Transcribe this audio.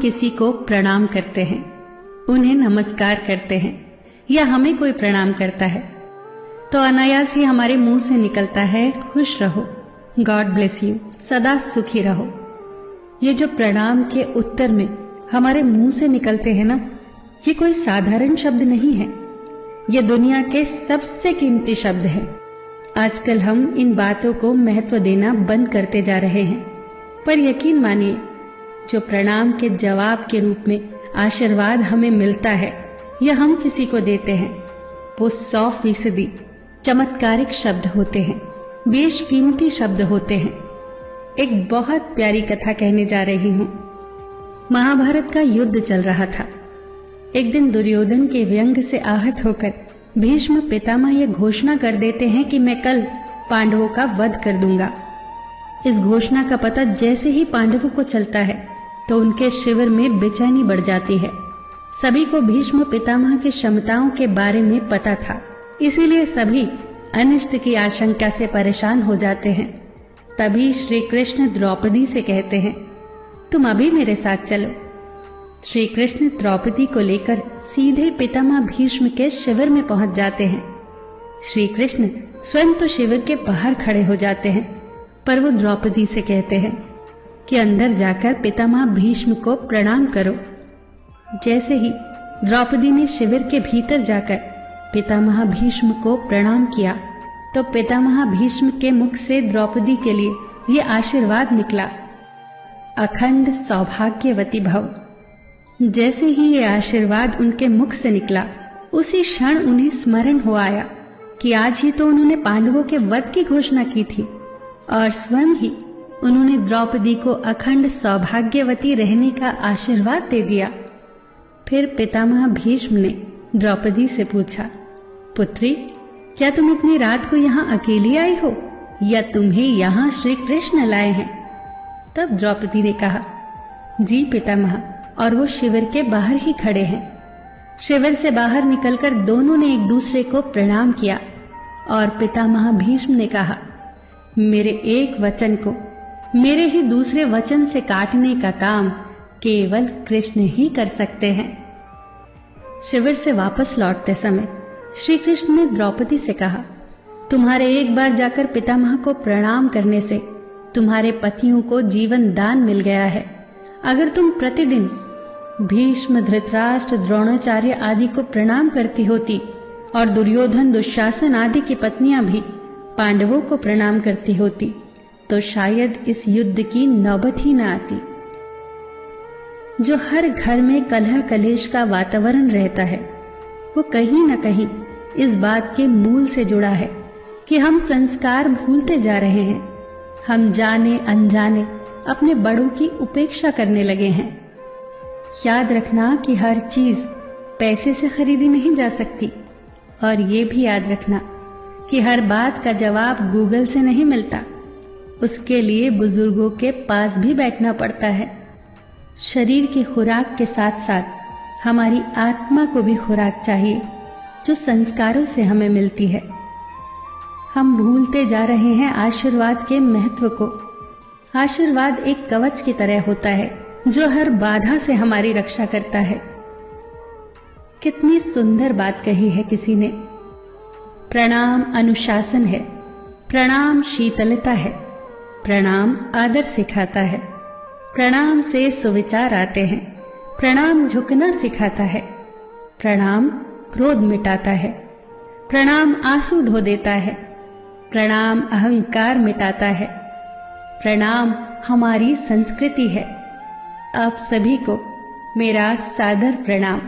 किसी को प्रणाम करते हैं, उन्हें नमस्कार करते हैं या हमें कोई प्रणाम करता है तो अनायास ही हमारे मुंह से निकलता है खुश रहो, गॉड ब्लेस यू, सदा सुखी रहो। ये जो प्रणाम के उत्तर में हमारे मुंह से निकलते हैं ना, ये कोई साधारण शब्द नहीं है, ये दुनिया के सबसे कीमती शब्द है। आजकल हम इन बातों को महत्व देना बंद करते जा रहे हैं, पर यकीन मानिए जो प्रणाम के जवाब के रूप में आशीर्वाद हमें मिलता है या हम किसी को देते हैं, वो 100% चमत्कारिक शब्द होते हैं, बेशकीमती शब्द होते हैं। एक बहुत प्यारी कथा कहने जा रही हूं। महाभारत का युद्ध चल रहा था। एक दिन दुर्योधन के व्यंग से आहत होकर भीष्म पितामह यह घोषणा कर देते हैं कि मैं कल पांडवों का वध कर दूंगा। इस घोषणा का पता जैसे ही पांडवों को चलता है तो उनके शिविर में बेचैनी बढ़ जाती है। सभी को भीष्म पितामह की क्षमताओं के बारे में पता था, इसीलिए सभी अनिष्ट की आशंका से परेशान हो जाते हैं। तभी श्री कृष्ण द्रौपदी से कहते हैं, तुम अभी मेरे साथ चलो। श्री कृष्ण द्रौपदी को लेकर सीधे पितामह भीष्म के शिविर में पहुंच जाते हैं। श्री कृष्ण स्वयं तो शिविर के बाहर खड़े हो जाते हैं, पर वो द्रौपदी से कहते हैं कि अंदर जाकर पितामह भीष्म को प्रणाम करो। जैसे ही द्रौपदी ने शिविर के भीतर जाकर पितामह भीष्म को प्रणाम किया तो पितामह भीष्म के मुख से द्रौपदी के लिए ये आशीर्वाद निकला, अखंड सौभाग्यवती भव। जैसे ही ये आशीर्वाद उनके मुख से निकला, उसी क्षण उन्हें स्मरण हो आया कि आज ही तो उन्होंने पांडवों के वध की घोषणा की थी और स्वयं ही उन्होंने द्रौपदी को अखंड सौभाग्यवती रहने का आशीर्वाद दे दिया। फिर पितामह भीष्म ने द्रौपदी से पूछा, पुत्री, क्या तुम इतनी रात को यहाँ अकेली आई हो या तुम्हें यहाँ श्री कृष्ण लाए हैं? तब द्रौपदी ने कहा, जी पितामह, और वो शिविर के बाहर ही खड़े हैं। शिविर से बाहर निकलकर दोनों ने एक दूसरे को प्रणाम किया और पितामह भीष्म ने कहा, मेरे एक वचन को मेरे ही दूसरे वचन से काटने का काम केवल कृष्ण ही कर सकते हैं। शिविर से वापस लौटते समय श्री कृष्ण ने द्रौपदी से कहा, तुम्हारे एक बार जाकर पितामह को प्रणाम करने से तुम्हारे पतियों को जीवन दान मिल गया है। अगर तुम प्रतिदिन भीष्म, धृतराष्ट्र, द्रोणाचार्य आदि को प्रणाम करती होती और दुर्योधन, दुशासन आदि की पत्नियां भी पांडवों को प्रणाम करती होती तो शायद इस युद्ध की नौबत ही न आती। जो हर घर में कलह कलेश का वातावरण रहता है, वो कहीं न कहीं इस बात के मूल से जुड़ा है कि हम संस्कार भूलते जा रहे हैं। हम जाने अनजाने अपने बड़ों की उपेक्षा करने लगे हैं। याद रखना कि हर चीज पैसे से खरीदी नहीं जा सकती, और ये भी याद रखना कि हर बात का जवाब गूगल से नहीं मिलता। उसके लिए बुजुर्गों के पास भी बैठना पड़ता है। शरीर की खुराक के साथ साथ हमारी आत्मा को भी खुराक चाहिए, जो संस्कारों से हमें मिलती है। हम भूलते जा रहे हैं आशीर्वाद के महत्व को। आशीर्वाद एक कवच की तरह होता है जो हर बाधा से हमारी रक्षा करता है। कितनी सुंदर बात कही है किसी ने। प्रणाम अनुशासन है, प्रणाम शीतलता है, प्रणाम आदर सिखाता है, प्रणाम से सुविचार आते हैं, प्रणाम झुकना सिखाता है, प्रणाम क्रोध मिटाता है, प्रणाम आंसू धो देता है, प्रणाम अहंकार मिटाता है, प्रणाम हमारी संस्कृति है। आप सभी को मेरा सादर प्रणाम।